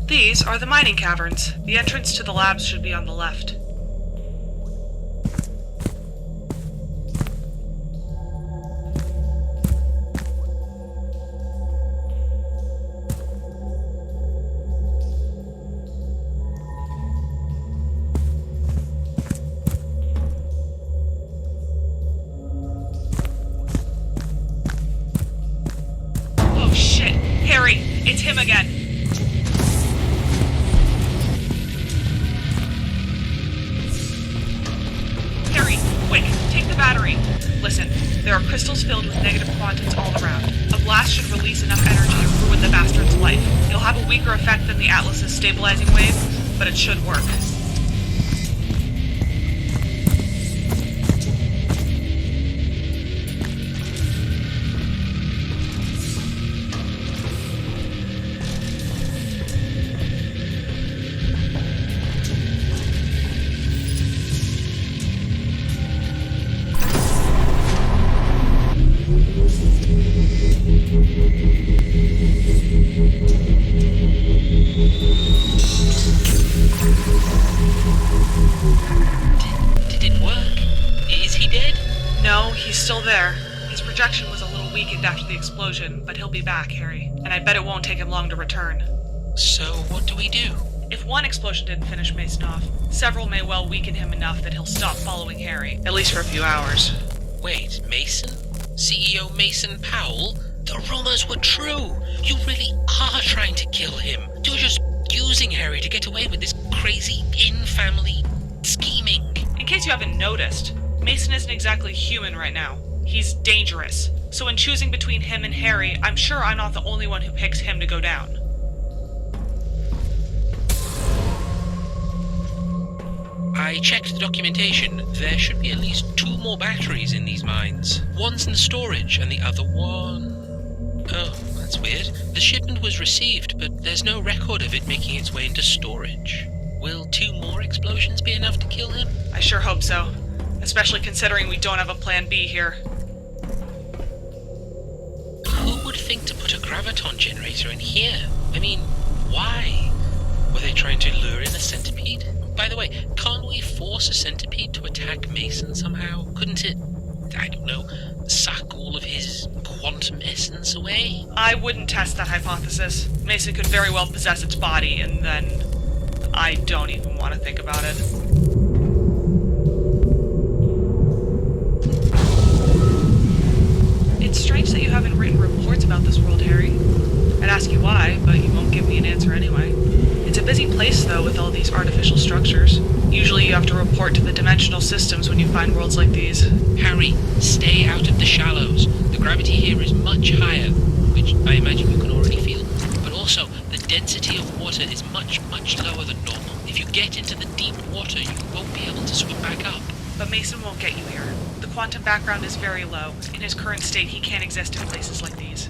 These are the mining caverns. The entrance to the labs should be on the left. Oh shit! Harry! It's him again! Quick, take the battery. Listen, there are crystals filled with negative quantums all around. A blast should release enough energy to ruin the bastard's life. It'll have a weaker effect than the Atlas's stabilizing wave, but it should work. Did it work? Is he dead? No, he's still there. His projection was a little weakened after the explosion, but he'll be back, Harry. And I bet it won't take him long to return. So what do we do? If one explosion didn't finish Mason off, several may well weaken him enough that he'll stop following Harry, at least for a few hours. Wait, Mason? CEO Mason Powell? The rumors were true! You really are trying to kill him! You're just using Harry to get away with this crazy, in-family scheming. In case you haven't noticed, Mason isn't exactly human right now. He's dangerous. So in choosing between him and Harry, I'm sure I'm not the only one who picks him to go down. I checked the documentation. There should be at least 2 more batteries in these mines. One's in storage, and the other one... Oh, that's weird. The shipment was received, but there's no record of it making its way into storage. Will 2 more explosions be enough to kill him? I sure hope so. Especially considering we don't have a plan B here. Who would think to put a graviton generator in here? I mean, why? Were they trying to lure in a centipede? By the way, can't we force a centipede to attack Mason somehow? Couldn't it, I don't know, suck all of his quantum essence away? I wouldn't test that hypothesis. Mason could very well possess its body, and then... I don't even want to think about it. It's strange that you haven't written reports about this world, Harry. I'd ask you why, but you won't give me an answer anyway. It's a busy place, though, with all these artificial structures. Usually you have to report to the dimensional systems when you find worlds like these. Harry, stay out of the shallows. The gravity here is much higher, which I imagine you can already feel. But also, the density of water is much, much lower than normal. If you get into the deep water, you won't be able to swim back up. But Mason won't get you here. The quantum background is very low. In his current state, he can't exist in places like these.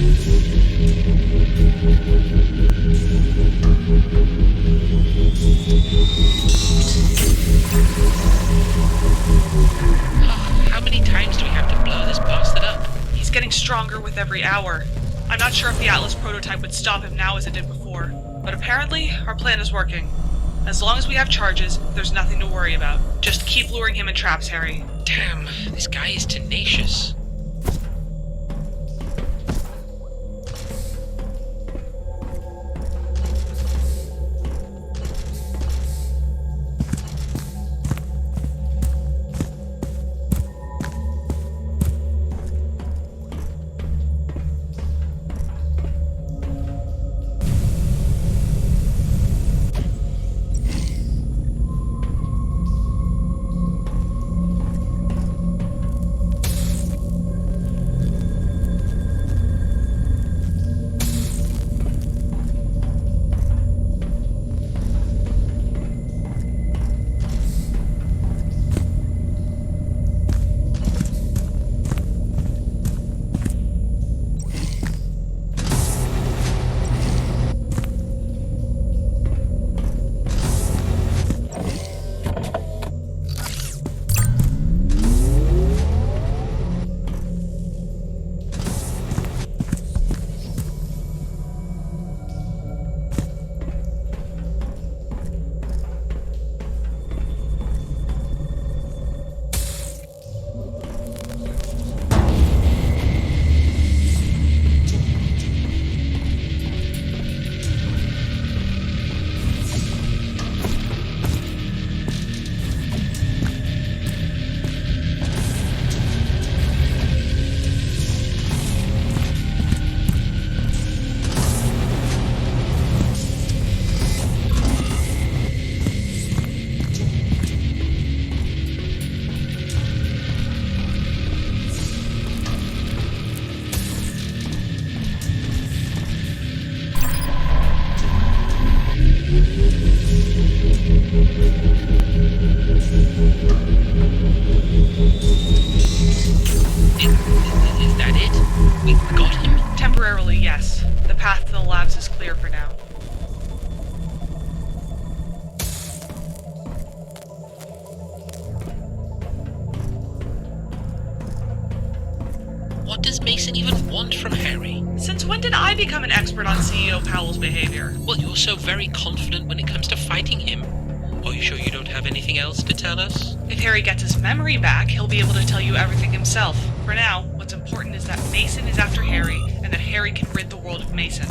How many times do we have to blow this bastard up? He's getting stronger with every hour. I'm not sure if the Atlas prototype would stop him now as it did before, but apparently our plan is working. As long as we have charges, there's nothing to worry about. Just keep luring him in traps, Harry. Damn, this guy is tenacious. Is that it? We got him? Temporarily, yes. The path to the labs is clear for now. What does Mason even want from Harry? Since when did I become an expert on CEO Powell's behavior? Well, you're so very confident when it comes to fighting him. Are you sure you don't have anything else to tell us? If Harry gets his memory back, he'll be able to tell you everything himself. For now, what's important is that Mason is after Harry, and that Harry can rid the world of Mason.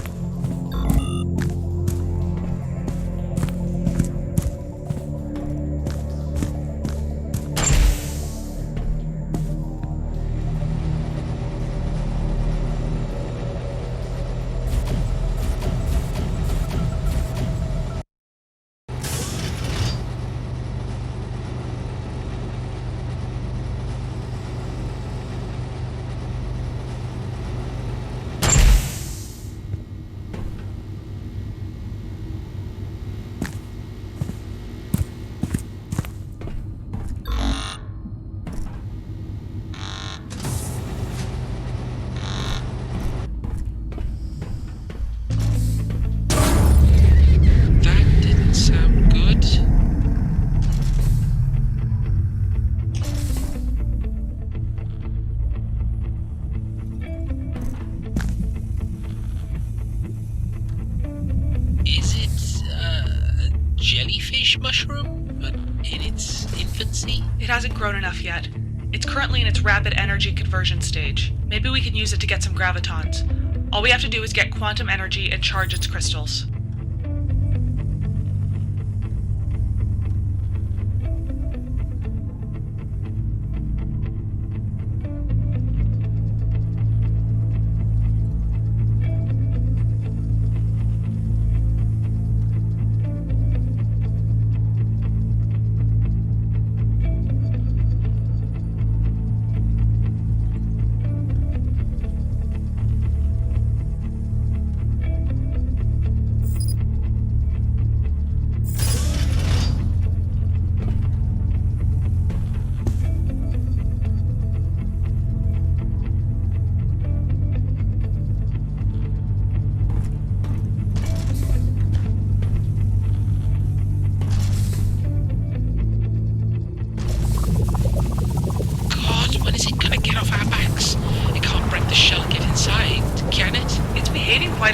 Jellyfish mushroom? In its infancy? It hasn't grown enough yet. It's currently in its rapid energy conversion stage. Maybe we can use it to get some gravitons. All we have to do is get quantum energy and charge its crystals.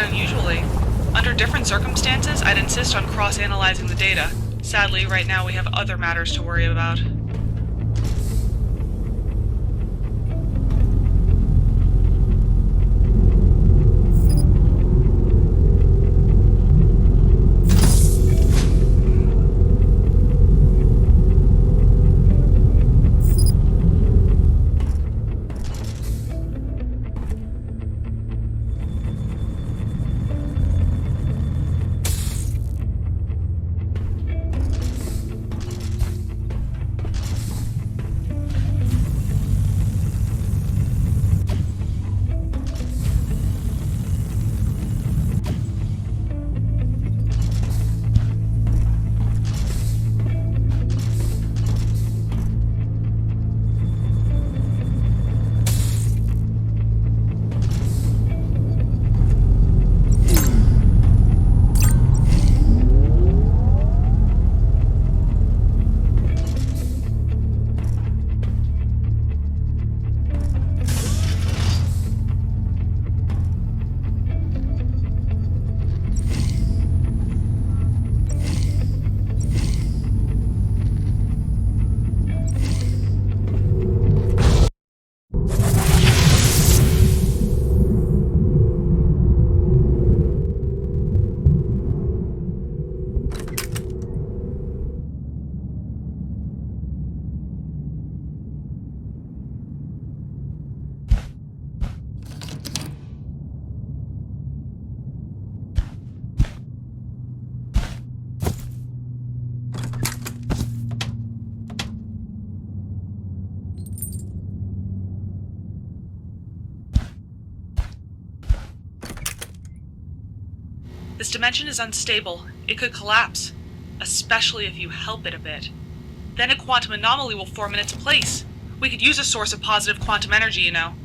unusually. Under different circumstances, I'd insist on cross-analyzing the data. Sadly, right now we have other matters to worry about. This dimension is unstable. It could collapse, especially if you help it a bit. Then a quantum anomaly will form in its place. We could use a source of positive quantum energy, you know.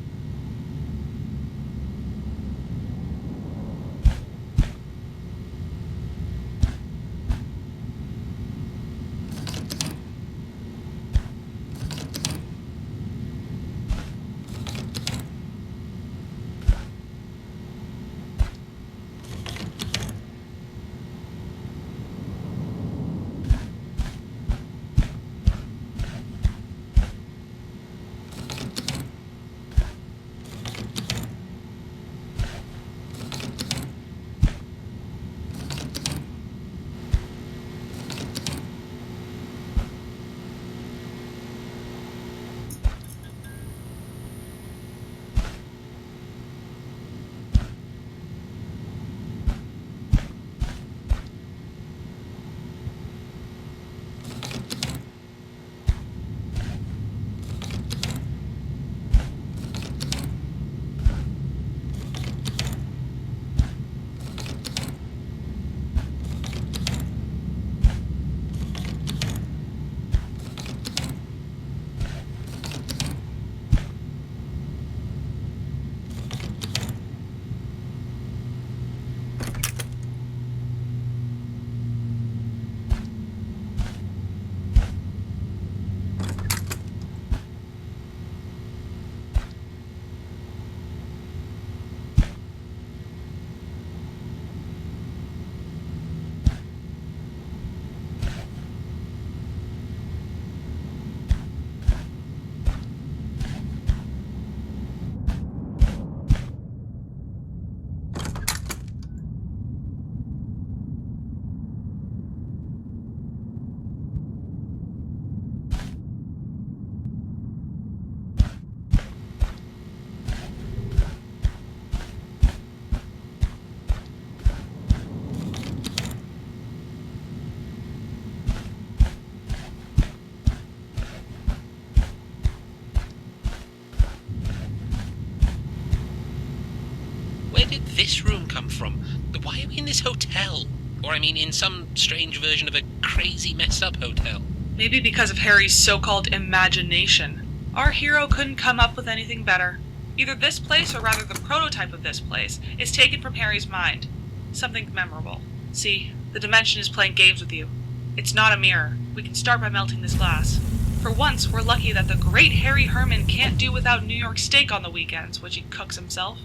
Where did this room come from? Why are we in this hotel? Or I mean, in some strange version of a crazy messed up hotel. Maybe because of Harry's so-called imagination. Our hero couldn't come up with anything better. Either this place, or rather the prototype of this place, is taken from Harry's mind. Something memorable. See, the dimension is playing games with you. It's not a mirror. We can start by melting this glass. For once, we're lucky that the great Harry Herman can't do without New York steak on the weekends, which he cooks himself.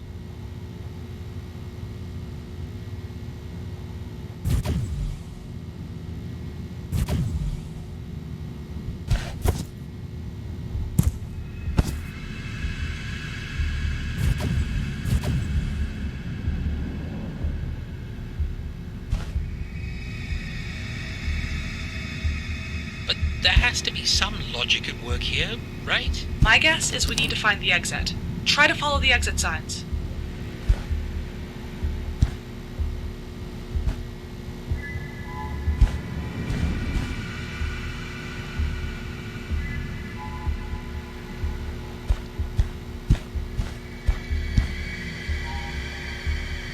There has to be some logic at work here, right? My guess is we need to find the exit. Try to follow the exit signs.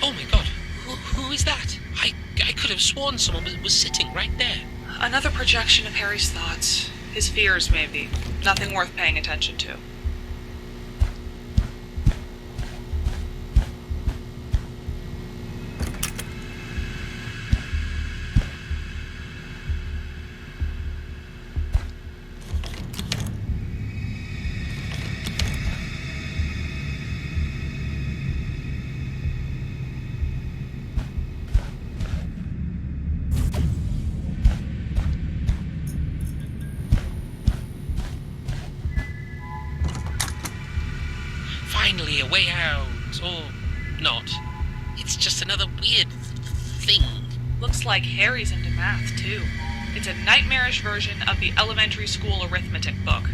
Oh my god, who is that? I could have sworn someone was sitting right there. Another projection of Harry's thoughts. His fears, maybe. Nothing worth paying attention to. Finally, a way out. Or not. It's just another weird thing. Looks like Harry's into math, too. It's a nightmarish version of the elementary school arithmetic book.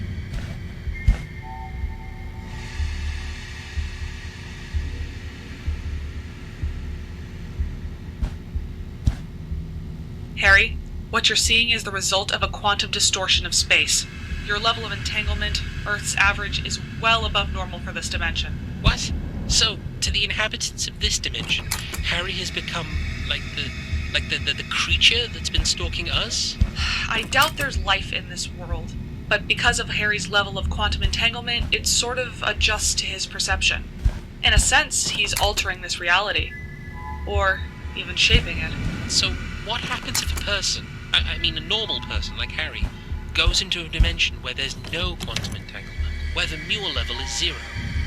Harry, what you're seeing is the result of a quantum distortion of space. Your level of entanglement, Earth's average, is well above normal for this dimension. What? So, to the inhabitants of this dimension, Harry has become like the creature that's been stalking us? I doubt there's life in this world, but because of Harry's level of quantum entanglement, it sort of adjusts to his perception. In a sense, he's altering this reality. Or even shaping it. So, what happens if a person, I mean a normal person like Harry, goes into a dimension where there's no quantum entanglement, where the Mueller level is 0?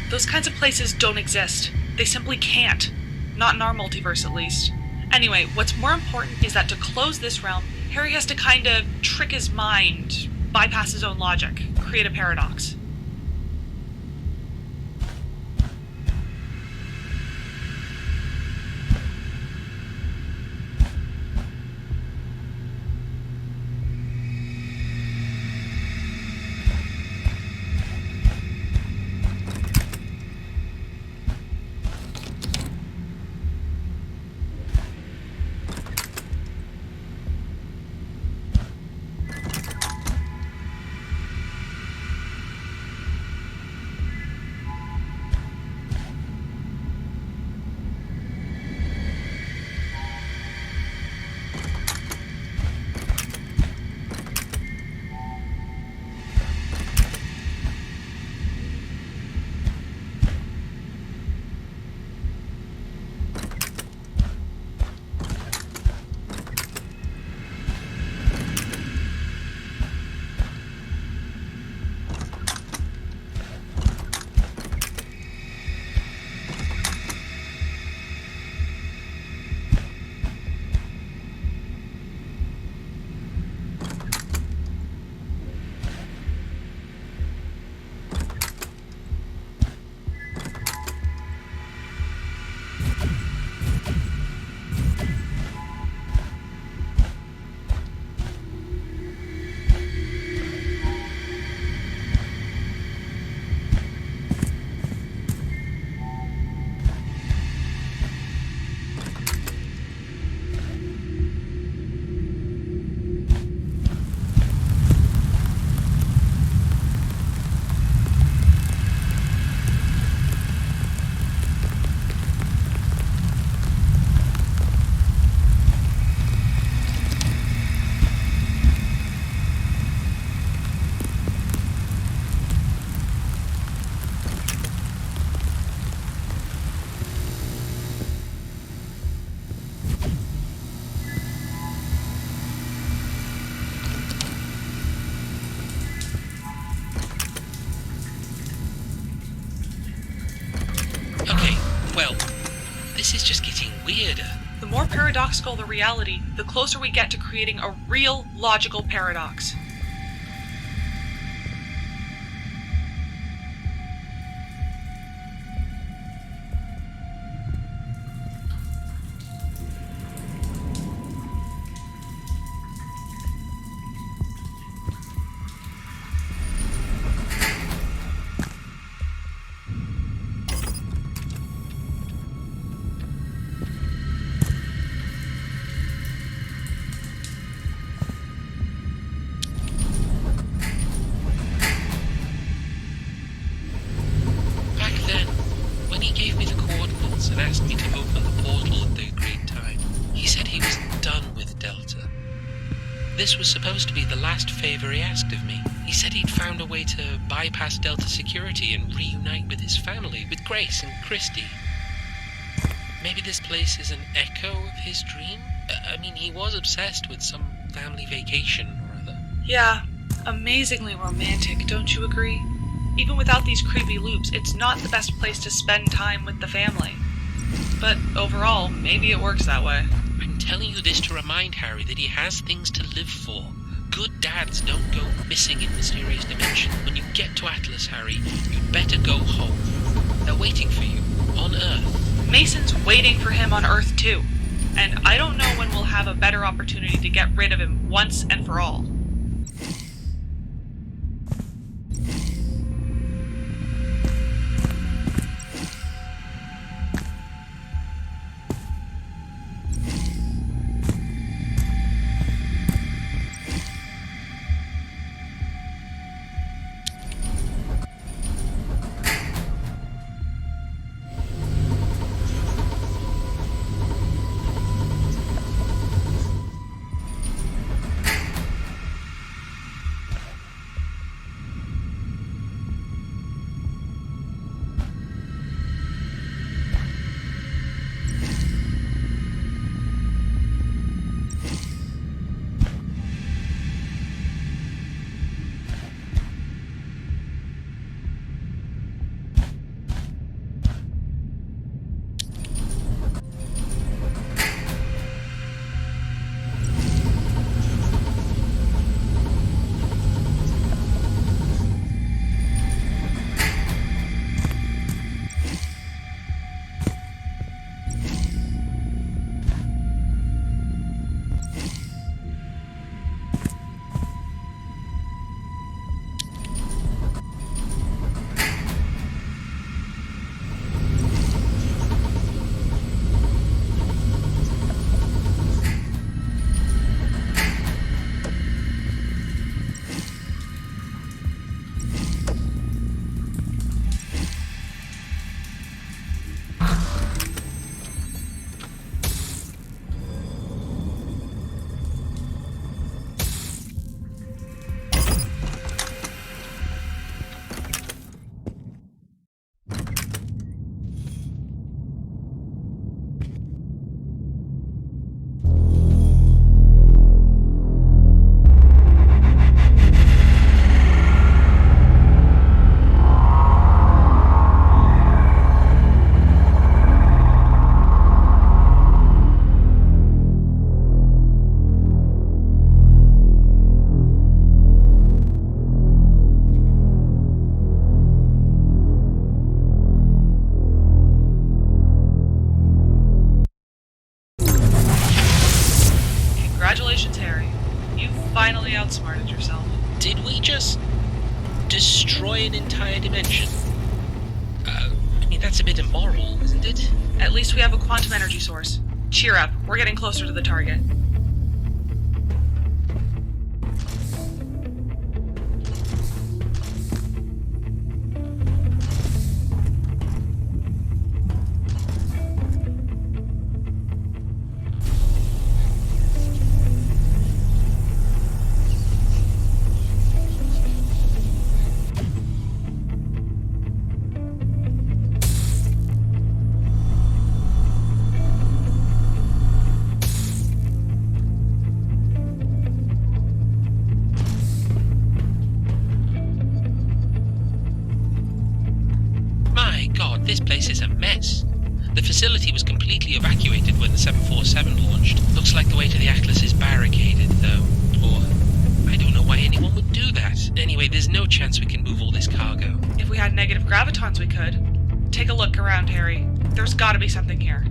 Those kinds of places don't exist. They simply can't. Not in our multiverse, at least. Anyway, what's more important is that to close this realm, Harry has to kind of trick his mind, bypass his own logic, create a paradox. This is just getting weirder. The more paradoxical the reality, the closer we get to creating a real logical paradox. from the portal at the agreed time. He said he was done with Delta. This was supposed to be the last favor he asked of me. He said he'd found a way to bypass Delta security and reunite with his family, with Grace and Christy. Maybe this place is an echo of his dream? I mean, he was obsessed with some family vacation or other. Yeah, amazingly romantic, don't you agree? Even without these creepy loops, it's not the best place to spend time with the family. But overall, maybe it works that way. I'm telling you this to remind Harry that he has things to live for. Good dads don't go missing in mysterious dimensions. When you get to Atlas, Harry, you'd better go home. They're waiting for you, on Earth. Mason's waiting for him on Earth too. And I don't know when we'll have a better opportunity to get rid of him once and for all. Congratulations, Harry. You finally outsmarted yourself. Did we just destroy an entire dimension? I mean, that's a bit immoral, isn't it? At least we have a quantum energy source. Cheer up, we're getting closer to the target. This place is a mess. The facility was completely evacuated when the 747 launched. Looks like the way to the Atlas is barricaded, though. Or, I don't know why anyone would do that. Anyway, there's no chance we can move all this cargo. If we had negative gravitons, we could. Take a look around, Harry. There's gotta be something here.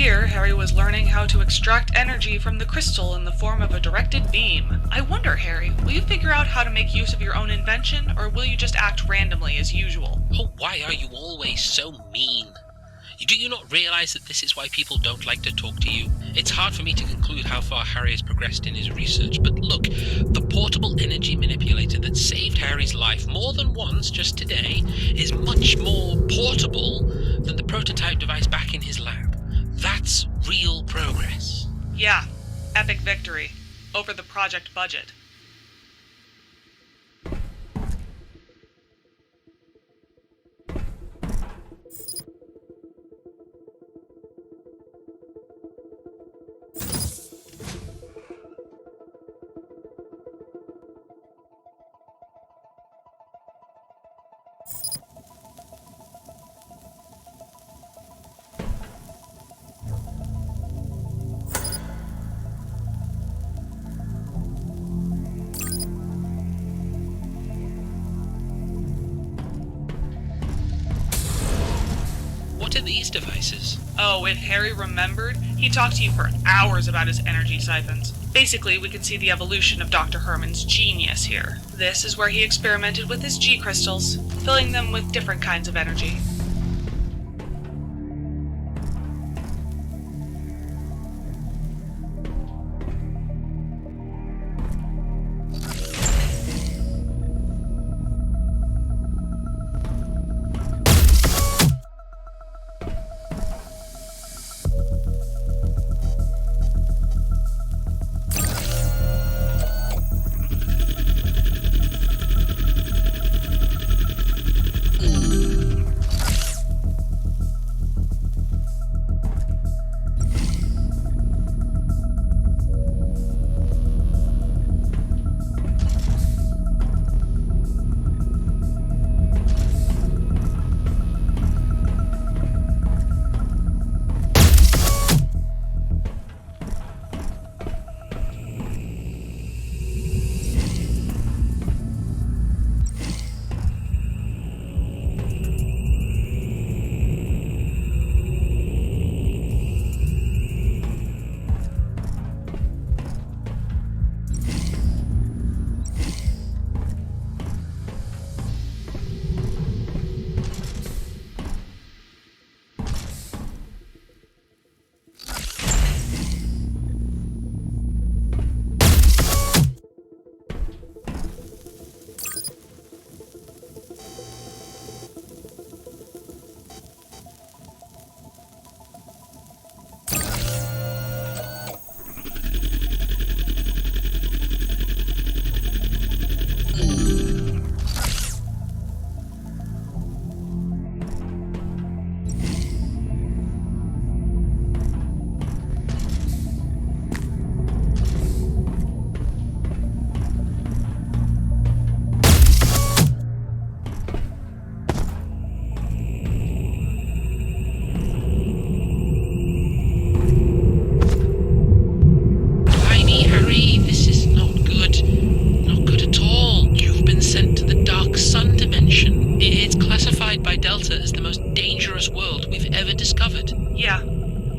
Here, Harry was learning how to extract energy from the crystal in the form of a directed beam. I wonder, Harry, will you figure out how to make use of your own invention, or will you just act randomly as usual? Oh, why are you always so mean? Do you not realize that this is why people don't like to talk to you? It's hard for me to conclude how far Harry has progressed in his research, but look, the portable energy manipulator that saved Harry's life more than once just today is much more portable than the prototype device back in his lab. That's real progress. Yeah, epic victory. Over the project budget. What are these devices? Oh, if Harry remembered, he talked to you for hours about his energy siphons. Basically, we can see the evolution of Dr. Herman's genius here. This is where he experimented with his G-crystals, filling them with different kinds of energy.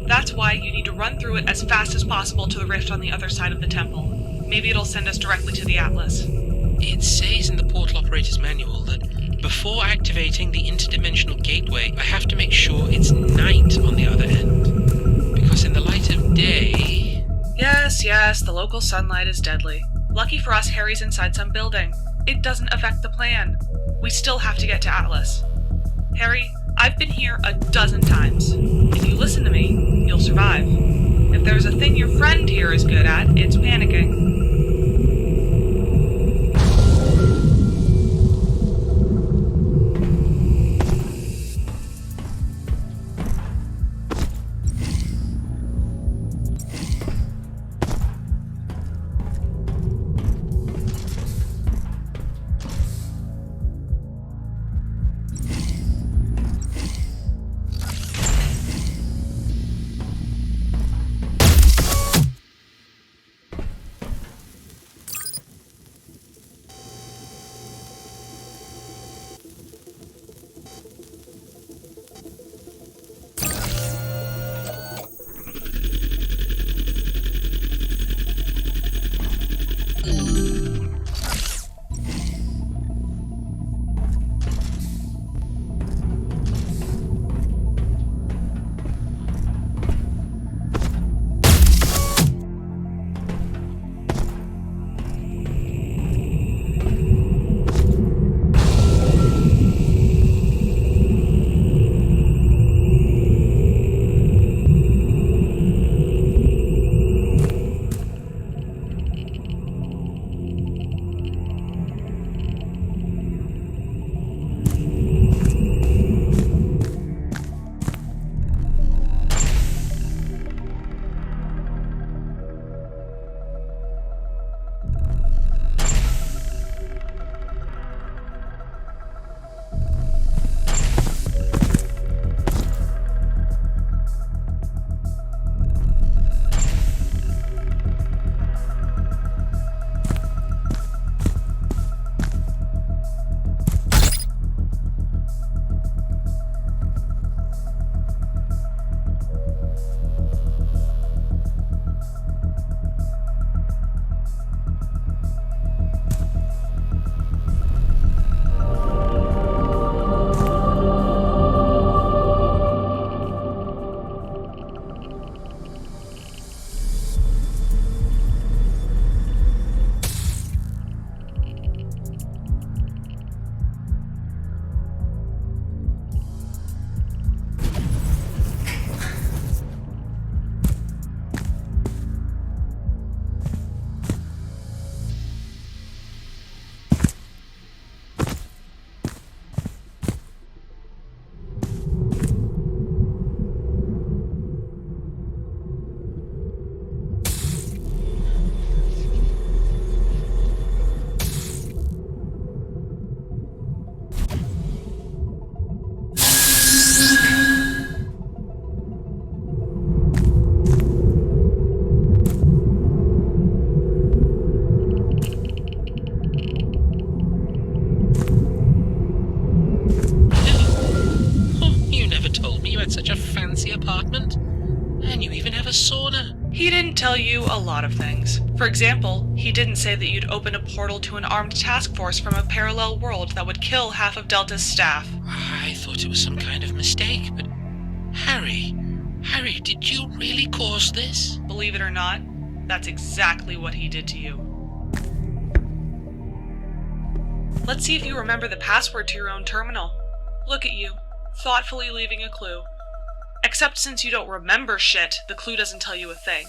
That's why you need to run through it as fast as possible to the rift on the other side of the temple. Maybe it'll send us directly to the Atlas. It says in the portal operator's manual that before activating the interdimensional gateway, I have to make sure it's night on the other end. Because in the light of day... Yes, the local sunlight is deadly. Lucky for us, Harry's inside some building. It doesn't affect the plan. We still have to get to Atlas. Harry, I've been here a dozen times. If you listen to me, you'll survive. If there's a thing your friend here is good at, it's panicking. fancy apartment? And you even have a sauna. He didn't tell you a lot of things. For example, he didn't say that you'd open a portal to an armed task force from a parallel world that would kill half of Delta's staff. I thought it was some kind of mistake, but... Harry, did you really cause this? Believe it or not, that's exactly what he did to you. Let's see if you remember the password to your own terminal. Look at you, thoughtfully leaving a clue. Except since you don't remember shit, the clue doesn't tell you a thing.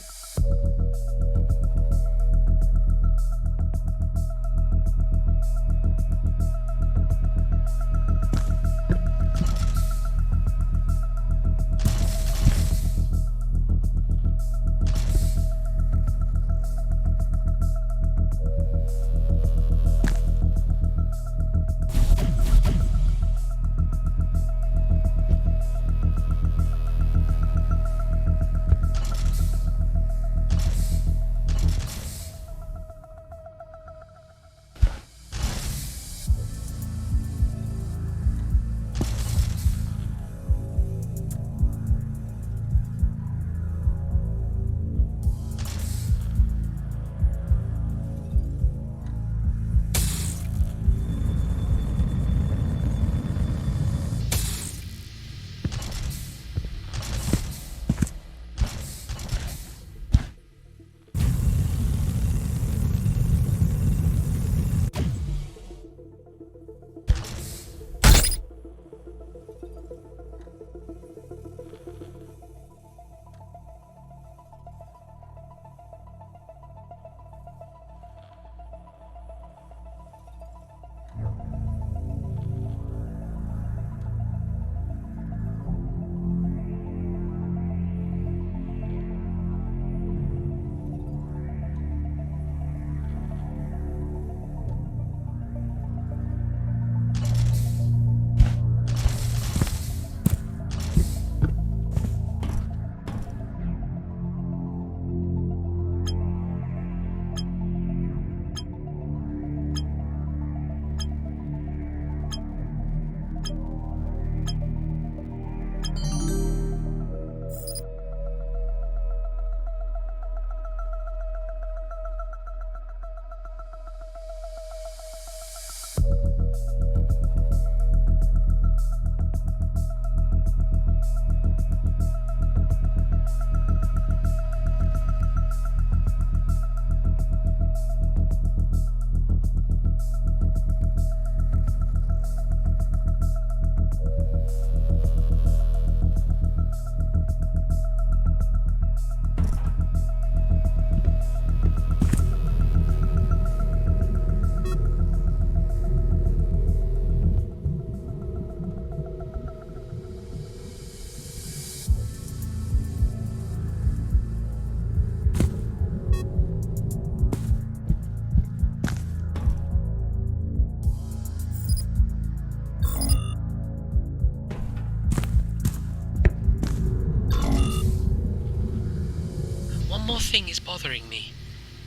One more thing is bothering me.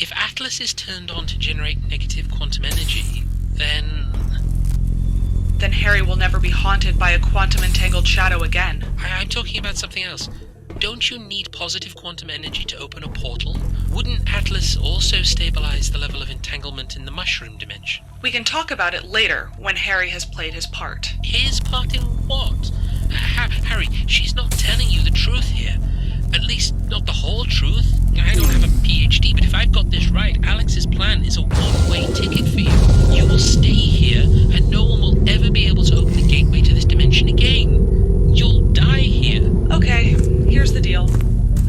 If Atlas is turned on to generate negative quantum energy, then Harry will never be haunted by a quantum-entangled shadow again. I'm talking about something else. Don't you need positive quantum energy to open a portal? Wouldn't Atlas also stabilize the level of entanglement in the mushroom dimension? We can talk about it later, when Harry has played his part. His part in what? Harry, she's not telling you the truth here. At least, not the whole truth. I don't have a PhD, but if I've got this right, Alex's plan is a one-way ticket for you. You will stay here, and no one will ever be able to open the gateway to this dimension again. You'll die here. Okay, here's the deal.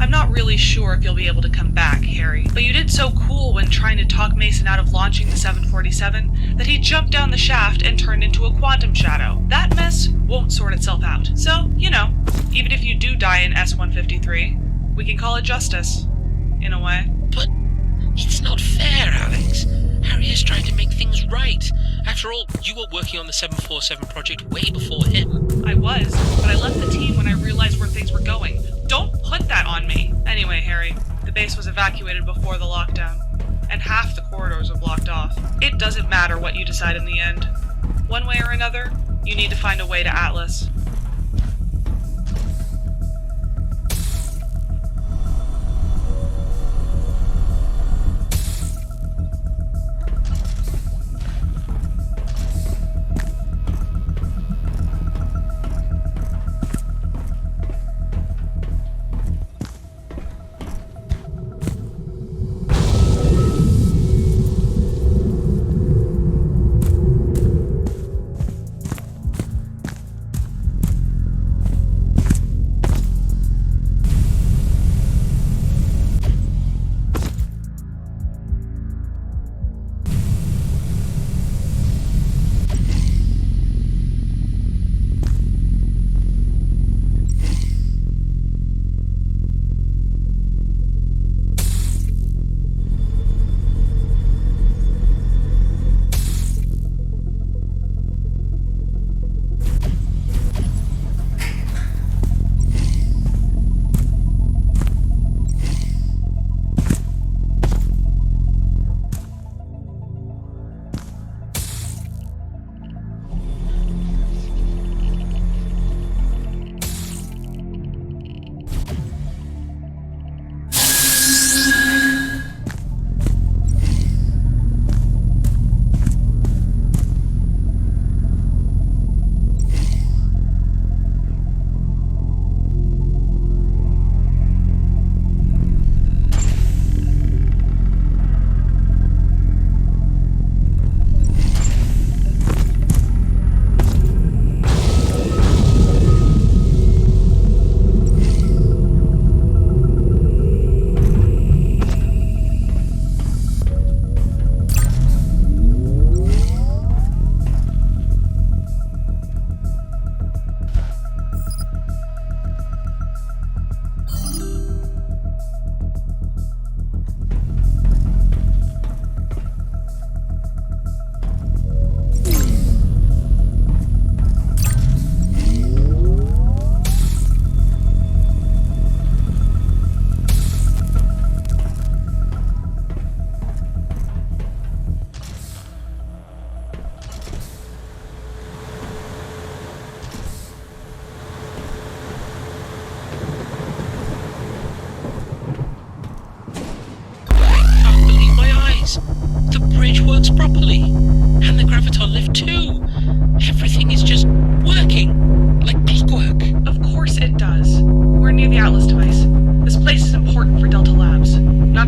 I'm not really sure if you'll be able to come back, Harry, but you did so cool when trying to talk Mason out of launching the 747 that he jumped down the shaft and turned into a quantum shadow. That mess won't sort itself out. So, even if you do die in S-153, we can call it justice, in a way. But it's not fair, Alex. Harry is trying to make things right. After all, you were working on the 747 project way before him. I was, but I left the team when I realized where things were going. Don't put that on me! Anyway, Harry, the base was evacuated before the lockdown, and half the corridors were blocked off. It doesn't matter what you decide in the end. One way or another, you need to find a way to Atlas.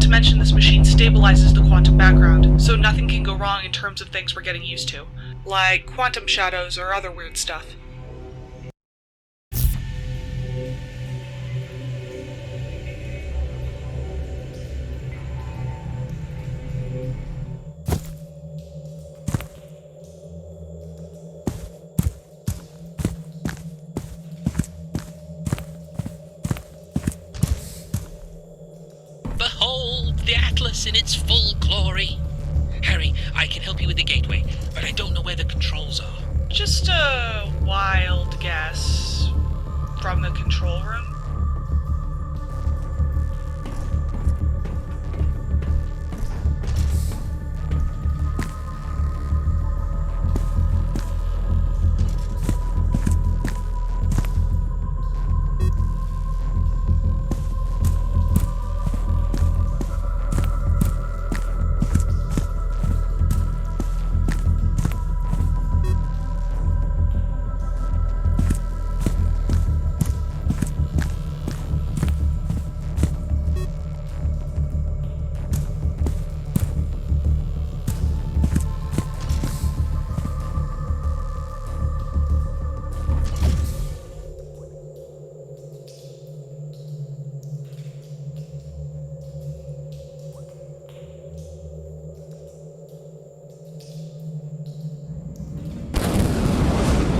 Not to mention this machine stabilizes the quantum background, so nothing can go wrong in terms of things we're getting used to, like quantum shadows or other weird stuff. Behold the Atlas in its full glory. Harry, I can help you with the gateway, but I don't know where the controls are. Just a wild guess. From the control room?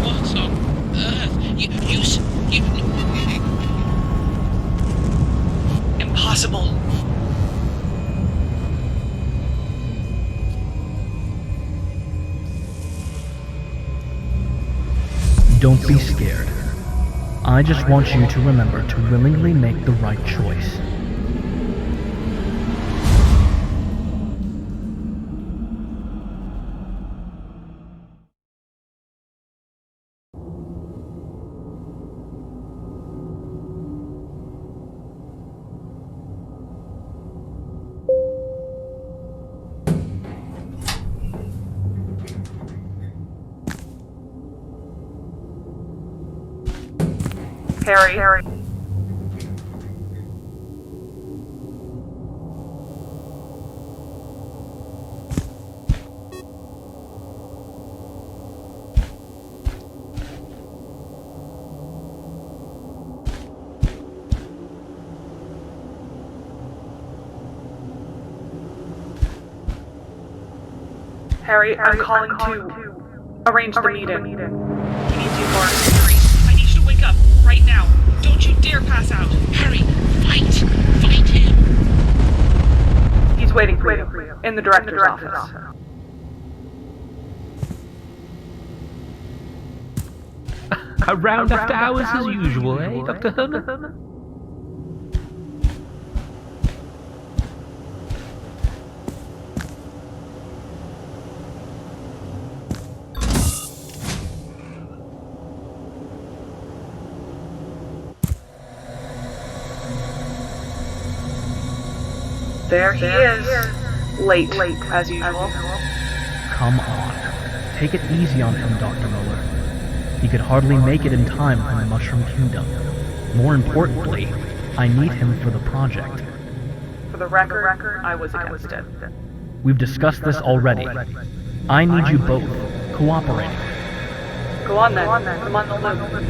What on earth? You... Impossible. Don't be scared. I just want you to remember to willingly make the right choice. Harry. Harry, I'm calling to arrange the meeting. We need you for Harry, I need you to wake up right now. Don't you dare pass out. Harry, fight! Fight him! He's waiting for you in the director's office. Around after hours as usual, eh, Dr. Herman? There he is. Late, as usual. Come on. Take it easy on him, Dr. Muller. He could hardly make it in time for the Mushroom Kingdom. More importantly, I need him for the project. For the record, I was against it. We've discussed this already. I need you both cooperating. Go on then. I'm on the loop.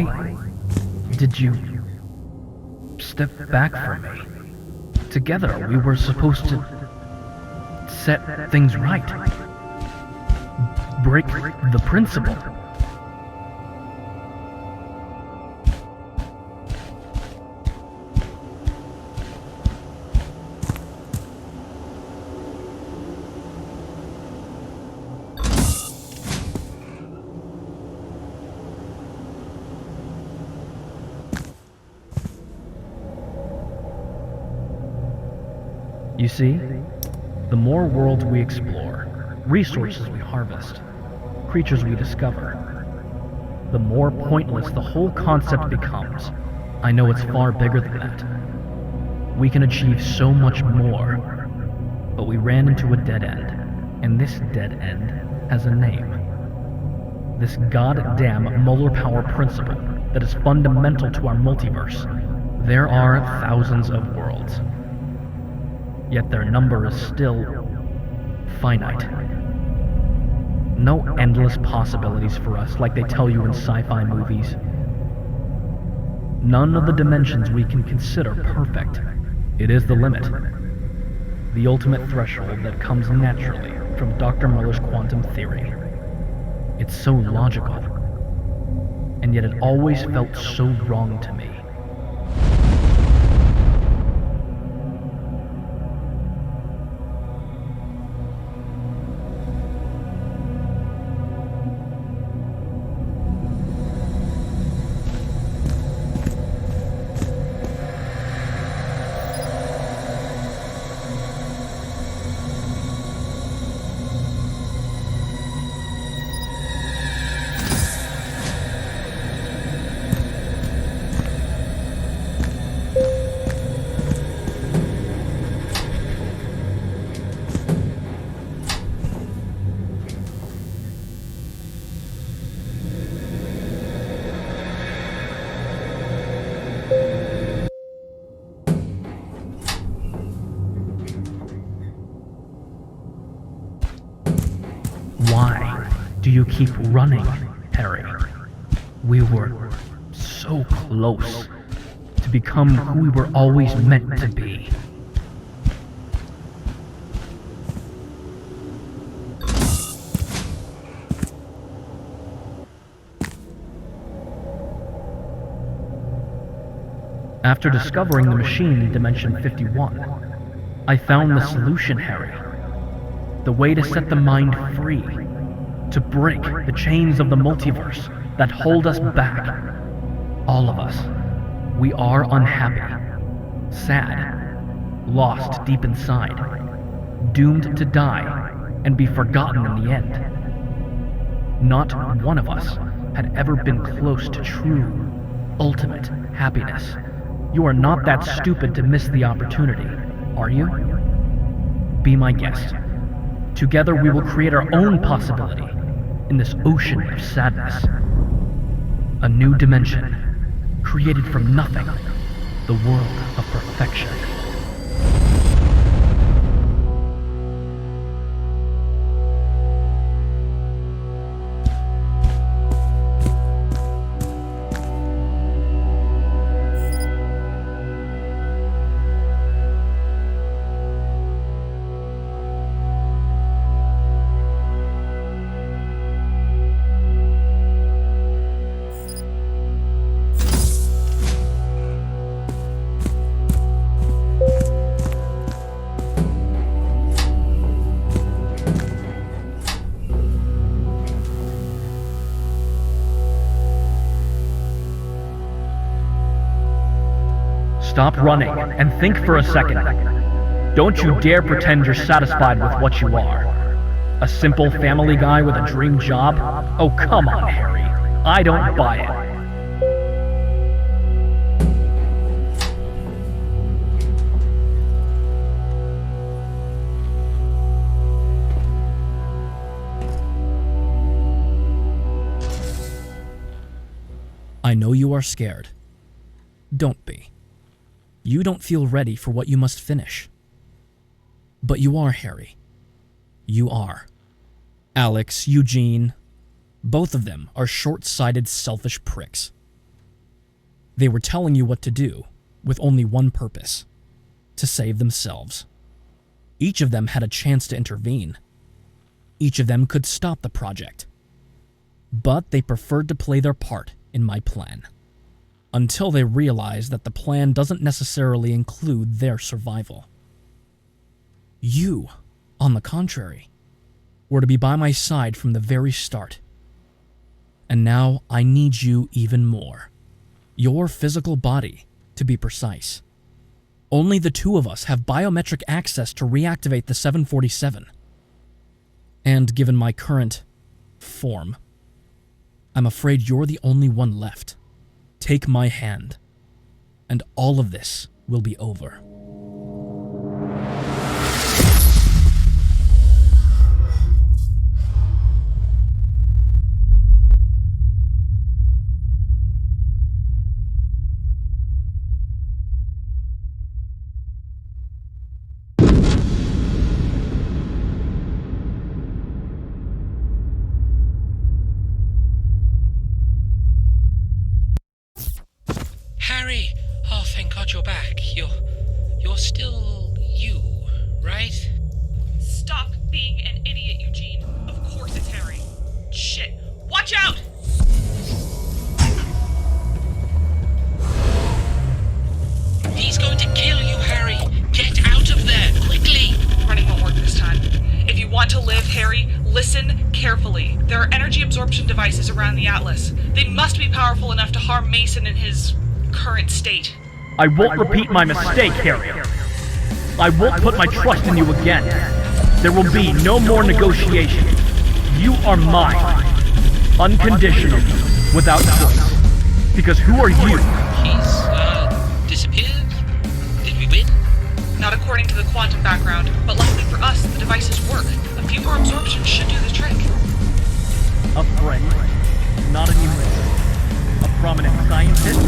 Why did you step back from me? Together, we were supposed to set things right. Break the principle. You see, the more worlds we explore, resources we harvest, creatures we discover, the more pointless the whole concept becomes. I know it's far bigger than that. We can achieve so much more, but we ran into a dead end, and this dead end has a name. This goddamn Muller-Power principle that is fundamental to our multiverse. There are thousands of worlds, yet their number is still finite. No endless possibilities for us like they tell you in sci-fi movies. None of the dimensions we can consider perfect. It is the limit. The ultimate threshold that comes naturally from Dr. Muller's quantum theory. It's so logical, and yet it always felt so wrong to me. Why do you keep running, Harry? We were so close to become who we were always meant to be. After discovering the machine in Dimension 51, I found the solution, Harry. The way to set the mind free, to break the chains of the multiverse that hold us back. All of us. We are unhappy, sad, lost deep inside, doomed to die and be forgotten in the end. Not one of us had ever been close to true, ultimate happiness. You are not that stupid to miss the opportunity, are you? Be my guest. Together we will create our own possibility in this ocean of sadness. A new dimension, created from nothing, the world of perfection. Stop running and think for a second. Don't you dare pretend you're satisfied with what you are. A simple family guy with a dream job? Oh, come on, Harry. I don't buy it. I know you are scared. Don't be. You don't feel ready for what you must finish. But you are, Harry. You are. Alex, Eugene, both of them are short-sighted, selfish pricks. They were telling you what to do, with only one purpose: to save themselves. Each of them had a chance to intervene. Each of them could stop the project. But they preferred to play their part in my plan, until they realized that the plan doesn't necessarily include their survival. You, on the contrary, were to be by my side from the very start. And now I need you even more. Your physical body, to be precise. Only the two of us have biometric access to reactivate the 747. And given my current form, I'm afraid you're the only one left. Take my hand, and all of this will be over. Harry! Oh, thank God you're back. You're still you, right? Stop being an idiot, Eugene. Of course it's Harry. Shit. Watch out! He's going to kill you, Harry! Get out of there, quickly! Running won't work this time. If you want to live, Harry, listen carefully. There are energy absorption devices around the Atlas. They must be powerful enough to harm Mason in his current state. I won't repeat my mistake, Harry. I won't put my trust in you again. There will be no more negotiation. You are mine. Unconditionally. Without choice. Because who are you? He's, disappeared? Did we win? Not according to the quantum background, but luckily for us, the devices work. A few more absorptions should do the trick. A friend? Not a new A prominent scientist?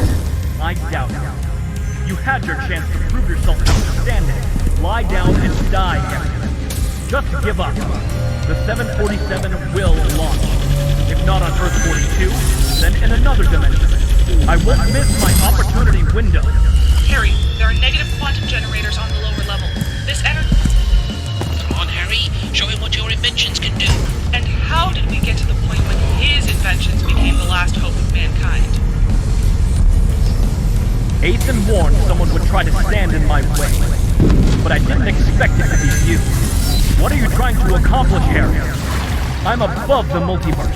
I doubt it. You had your chance to prove yourself outstanding. Lie down and die, Harry. Just give up. The 747 will launch. If not on Earth 42, then in another dimension. I won't miss my opportunity window. Harry, there are negative quantum generators on the lower level. This energy... Come on, Harry. Show him what your inventions can do. And how did we get to the point when his inventions became the last hope of mankind? Ethan warned someone would try to stand in my way, but I didn't expect it to be you. What are you trying to accomplish, Harry? I'm above the multiverse.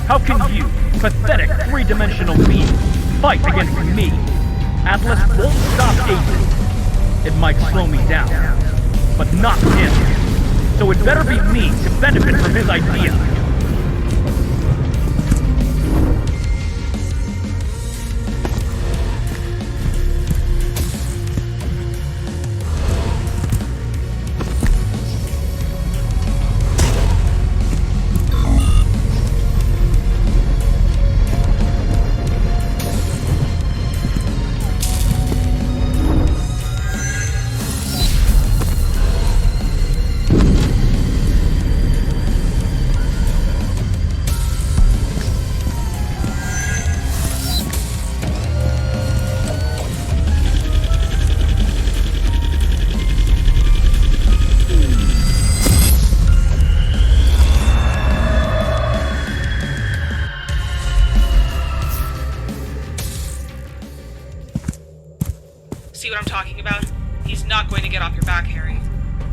How can you, pathetic three-dimensional being, fight against me? Atlas won't stop Ethan. It might slow me down, but not him. So it better be me to benefit from his idea. See what I'm talking about? He's not going to get off your back, Harry.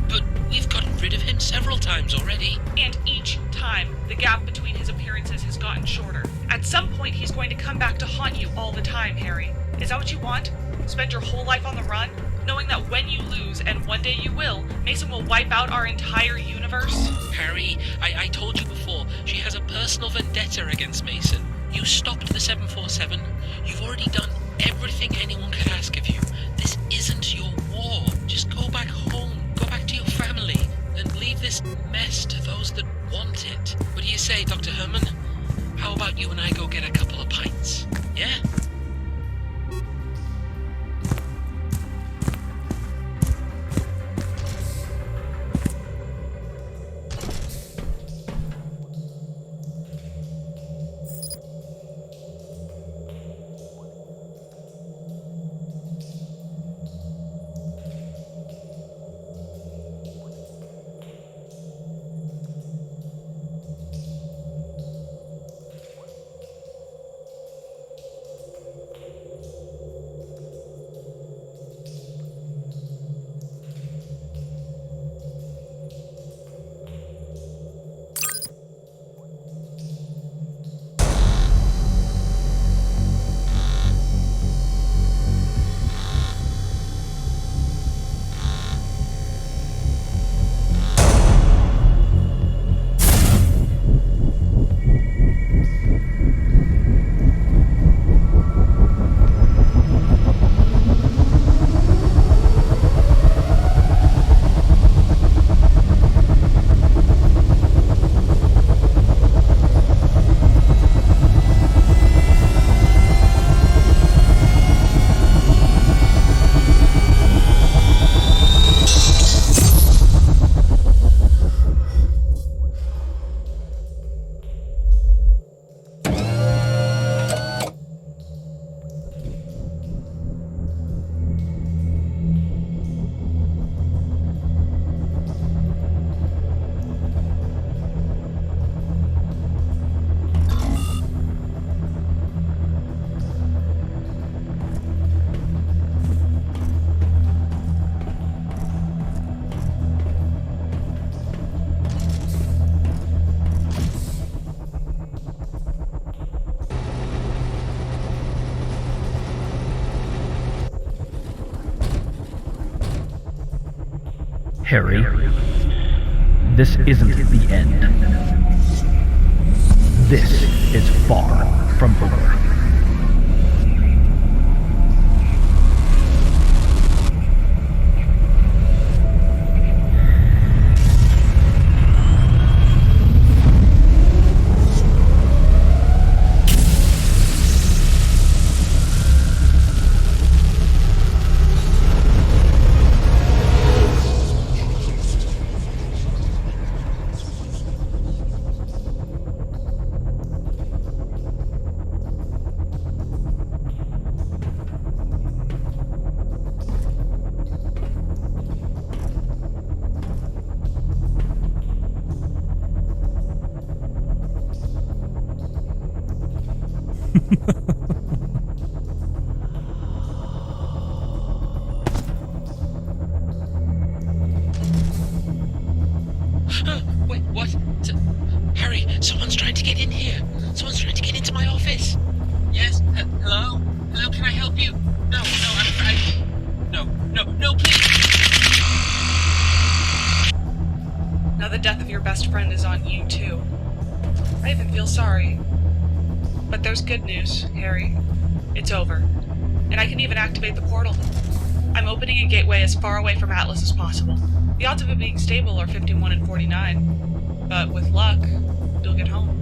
But we've gotten rid of him several times already. And each time, the gap between his appearances has gotten shorter. At some point, he's going to come back to haunt you all the time, Harry. Is that what you want? Spend your whole life on the run, knowing that when you lose, and one day you will, Mason will wipe out our entire universe? Harry, I told you before, she has a personal vendetta against Mason. You stopped the 747. You've already done everything anyone could ask of you. This isn't your war. Just go back home. Go back to your family. And leave this mess to those that want it. What do you say, Dr. Herman? How about you and I go get a couple of pints? Yeah? Harry, this isn't the end. This is far from over. Wait, what? Harry, someone's trying to get in here. Someone's trying to get into my office. Yes? Hello? Hello, can I help you? No, no, please. Now the death of your best friend is on you, too. I even feel sorry. But there's good news, Harry. It's over. And I can even activate the portal. I'm opening a gateway as far away from Atlas as possible. The odds of it being stable are 51 and 49. But with luck, you'll get home.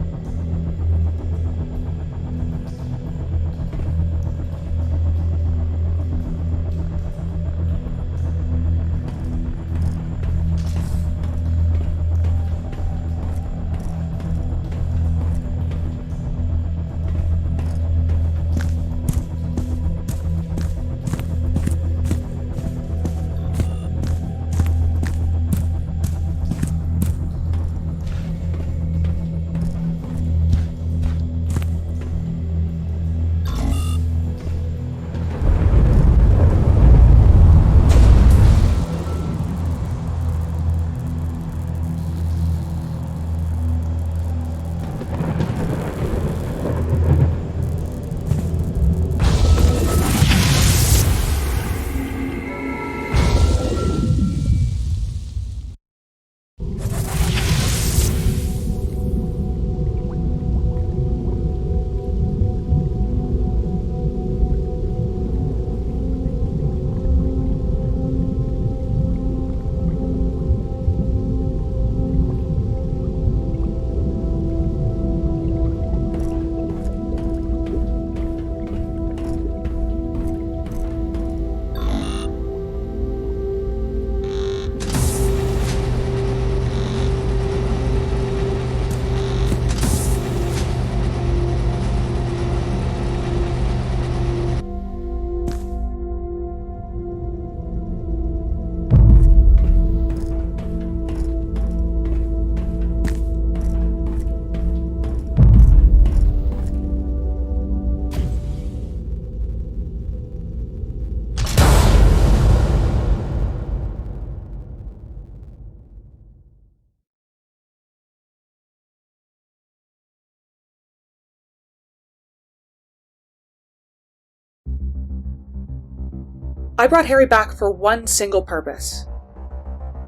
I brought Harry back for one single purpose.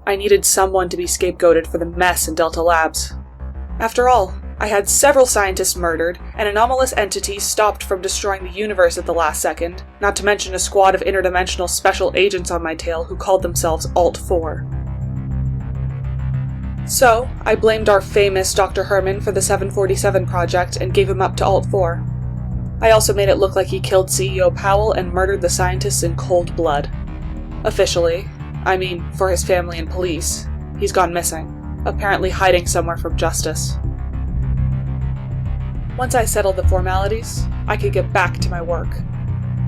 I needed someone to be scapegoated for the mess in Delta Labs. After all, I had several scientists murdered, and anomalous entities stopped from destroying the universe at the last second, not to mention a squad of interdimensional special agents on my tail who called themselves Alt-4. So, I blamed our famous Dr. Herman for the 747 project and gave him up to Alt-4. I also made it look like he killed CEO Powell and murdered the scientists in cold blood. Officially, I mean, for his family and police, he's gone missing, apparently hiding somewhere from justice. Once I settled the formalities, I could get back to my work.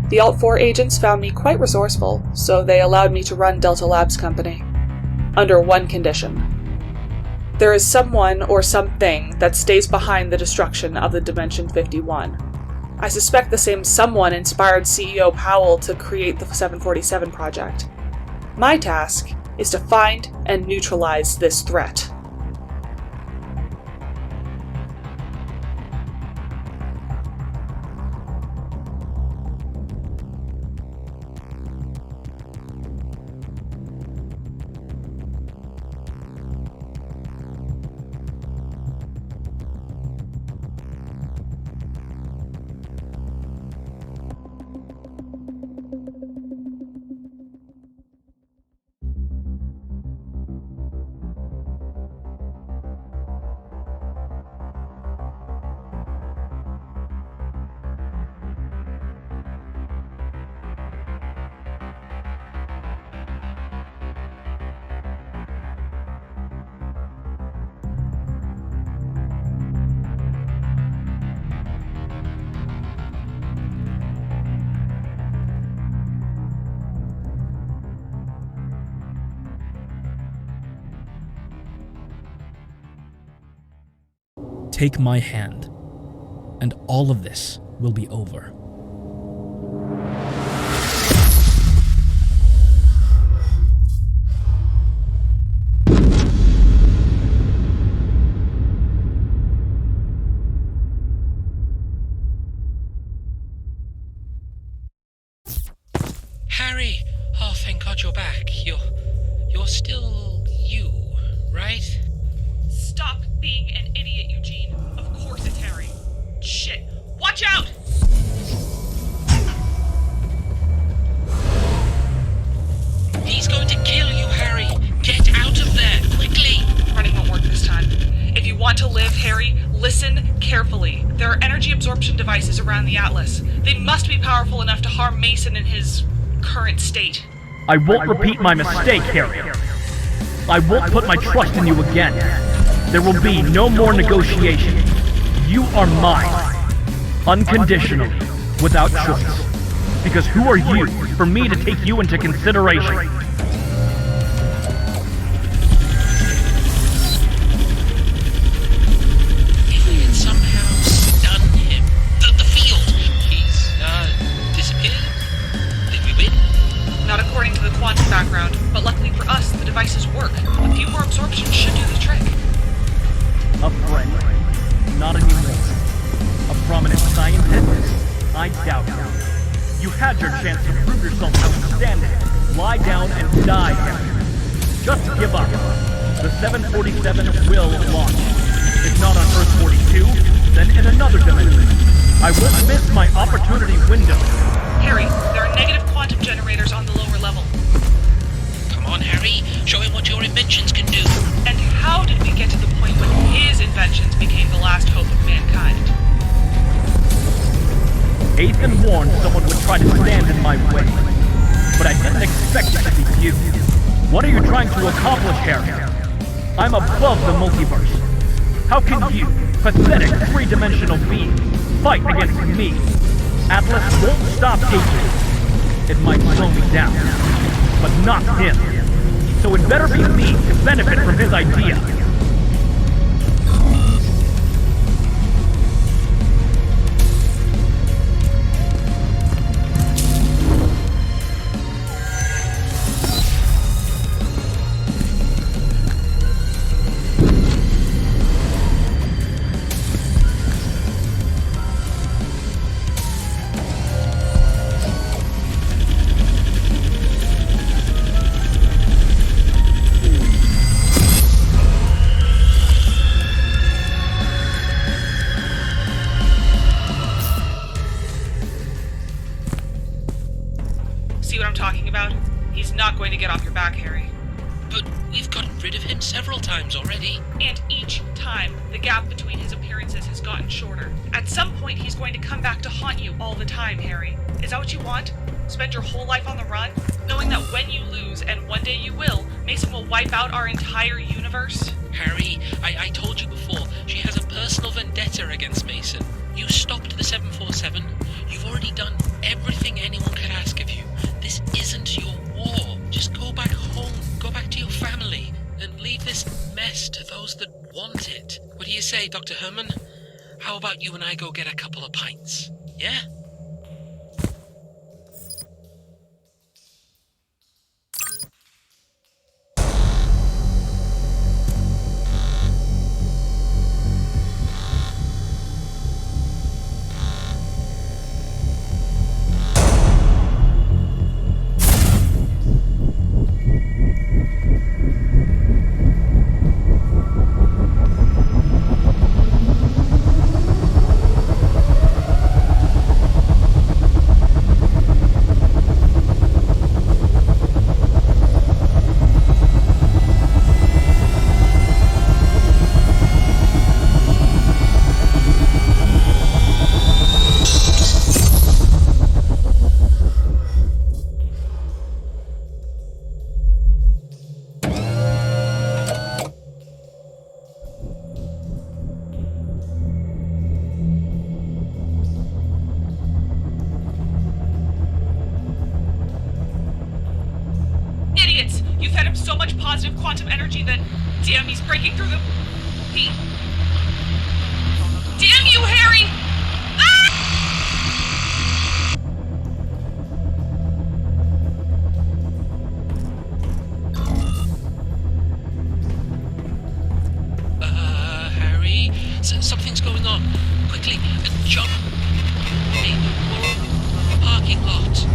The Alt-4 agents found me quite resourceful, so they allowed me to run Delta Labs Company. Under one condition. There is someone or something that stays behind the destruction of the Dimension 51. I suspect the same someone inspired CEO Powell to create the 747 project. My task is to find and neutralize this threat. Take my hand, and all of this will be over. Harry! Oh, thank God you're back. You're still you, right? Stop being an idiot, Eugene. Of course it's Harry. Shit. Watch out! He's going to kill you, Harry! Get out of there, quickly! Running won't work this time. If you want to live, Harry, listen carefully. There are energy absorption devices around the Atlas. They must be powerful enough to harm Mason in his current state. I won't repeat my mistake, Harry. I won't put my trust in you again. There will be no more negotiation. You are mine. Unconditionally, without choice. Because who are you for me to take you into consideration? If we had somehow stunned him. The field! He's, disappeared? Did we win? Not according to the quantum background, but luckily for us, the devices work. A few more absorptions should do the trick. A friend? Not anymore. A prominent scientist? I doubt it. You had your chance to prove yourself outstanding. Lie down and die, Harry. Just give up. The 747 will launch. If not on Earth 42, then in another dimension. I won't miss my opportunity window. Harry, there are negative quantum generators on the lower level. Come on, Harry. Show him what your inventions can do. And how did we get to the point when his inventions became the last hope of mankind? Ethan warned someone would try to stand in my way. But I didn't expect it to be you. What are you trying to accomplish, Harry? I'm above the multiverse. How can you, pathetic three-dimensional being, fight against me? Atlas won't stop Ethan. It might slow me down, but not him. So it better be me to benefit from his idea. See what I'm talking about? He's not going to get off your back, Harry. But we've gotten rid of him several times already. And each time, the gap between his appearances has gotten shorter. At some point, he's going to come back to haunt you all the time, Harry. Is that what you want? Spend your whole life on the run, knowing that when you lose, and one day you will, Mason will wipe out our entire universe? Harry, I told you before, she has a personal vendetta against Mason. You stopped the 747. You've already done everything anyone could ask of you. This isn't your war. Just go back home, go back to your family, and leave this mess to those that want it. What do you say, Dr. Herman? How about you and I go get a couple of pints? Yeah? So much positive quantum energy that, damn, he's breaking through the... Damn you, Harry! Harry? Something's going on. Quickly, jump. Hey, we're on the parking lot.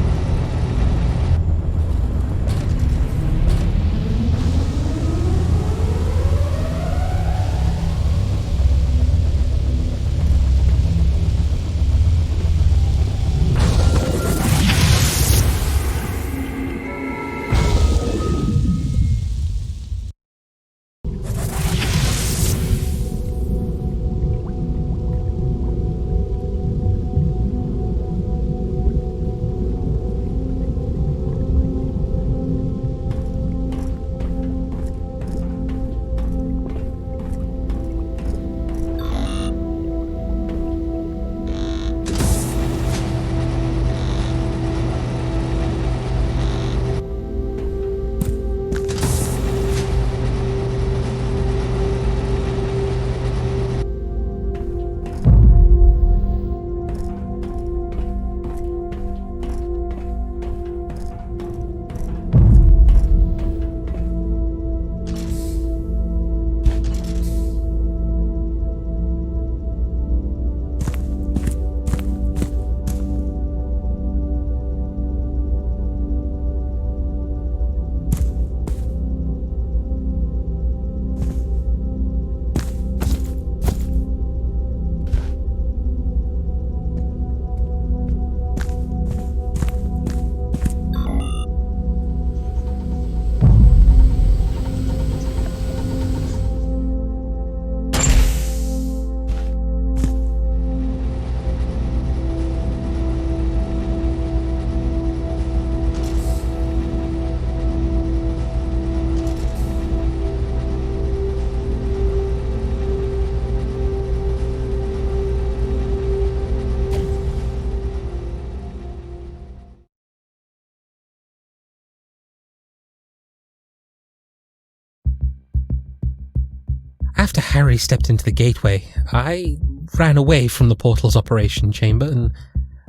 After Harry stepped into the gateway, I ran away from the portal's operation chamber and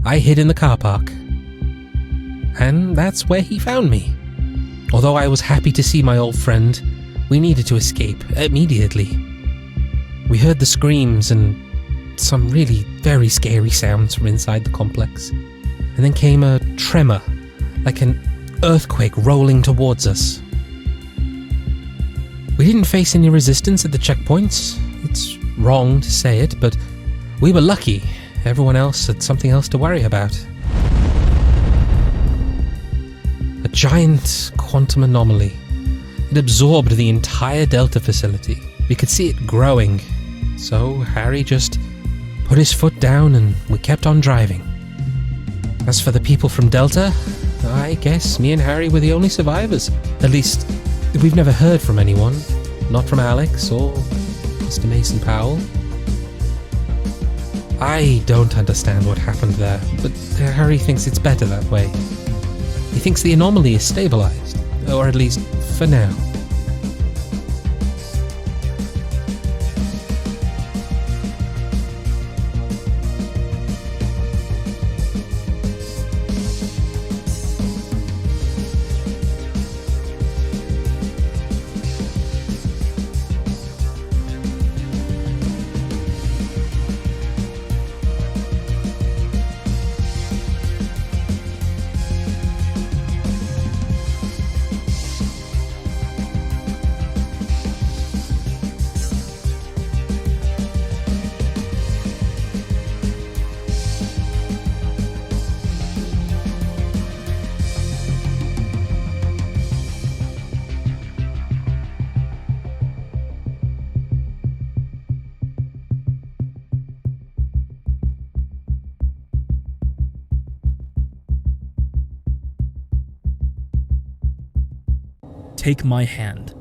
I hid in the car park. And that's where he found me. Although I was happy to see my old friend, we needed to escape immediately. We heard the screams and some really very scary sounds from inside the complex. And then came a tremor, like an earthquake rolling towards us. We didn't face any resistance at the checkpoints. It's wrong to say it, but we were lucky. Everyone else had something else to worry about. A giant quantum anomaly. It absorbed the entire Delta facility. We could see it growing. So Harry just put his foot down and we kept on driving. As for the people from Delta, I guess me and Harry were the only survivors. At least, we've never heard from anyone. Not from Alex or Mr. Mason Powell. I don't understand what happened there, but Harry thinks it's better that way. He thinks the anomaly is stabilized, or at least for now. Take my hand,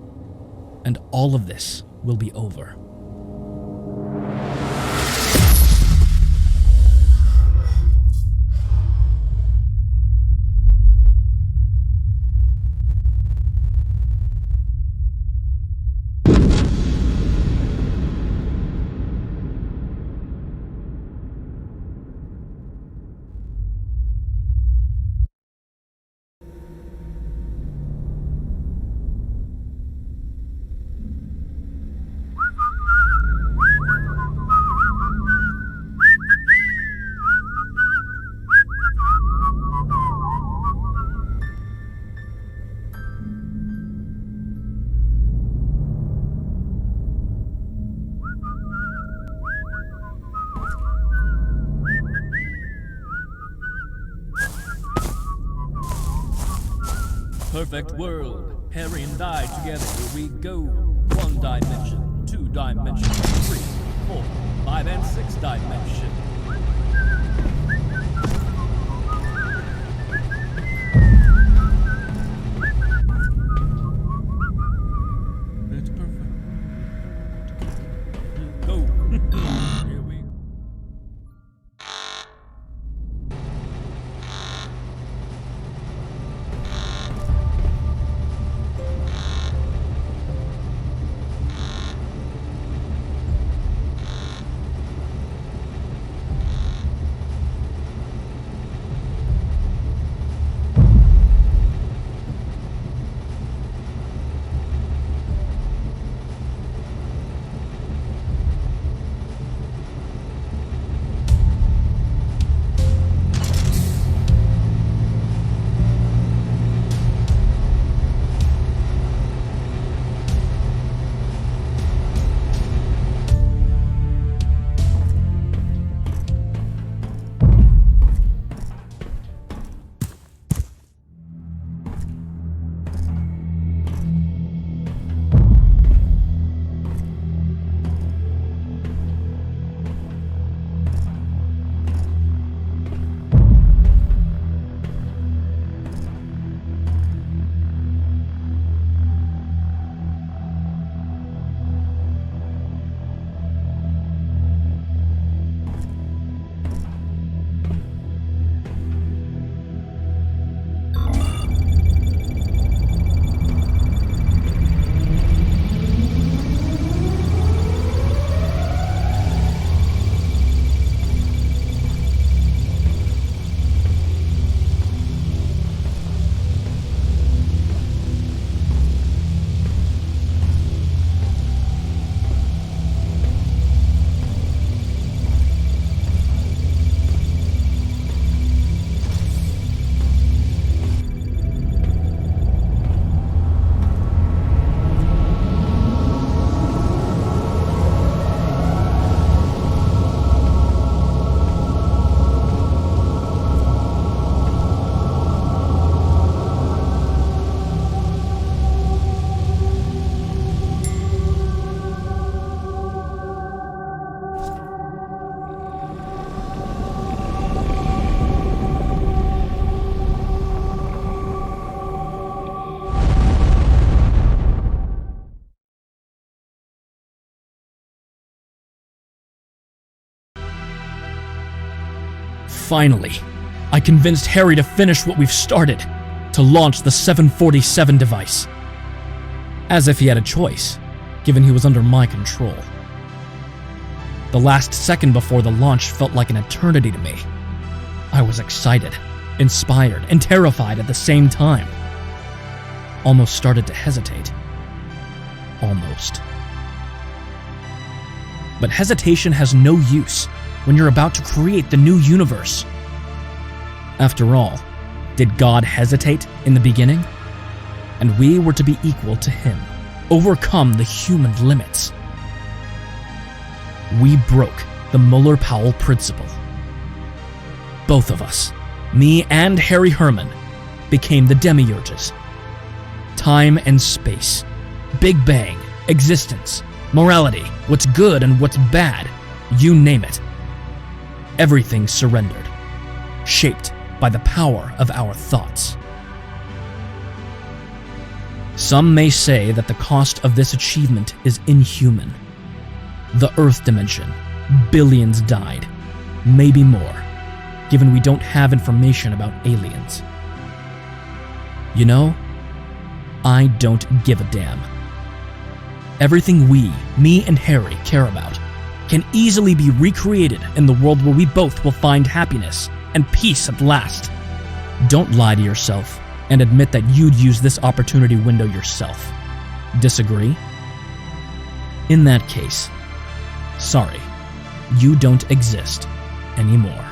and all of this will be over. perfect world. Harry and I together we go. 1 dimension, 2 dimension, 3, 4, 5, and 6 dimension. It's perfect. Go. Here we go. Finally, I convinced Harry to finish what we've started, to launch the 747 device. As if he had a choice, given he was under my control. The last second before the launch felt like an eternity to me. I was excited, inspired, and terrified at the same time. Almost started to hesitate. Almost. But hesitation has no use when you're about to create the new universe. After all, did God hesitate in the beginning? And we were to be equal to him, overcome the human limits. We broke the Muller-Powell principle. Both of us, me and Harry Herman, became the demiurges. Time and space, Big Bang, existence, morality, what's good and what's bad, you name it. Everything surrendered, shaped by the power of our thoughts. Some may say that the cost of this achievement is inhuman. The Earth dimension, billions died, maybe more, given we don't have information about aliens. You know, I don't give a damn. Everything we, me and Harry, care about can easily be recreated in the world where we both will find happiness and peace at last. Don't lie to yourself and admit that you'd use this opportunity window yourself. Disagree? In that case, sorry, you don't exist anymore.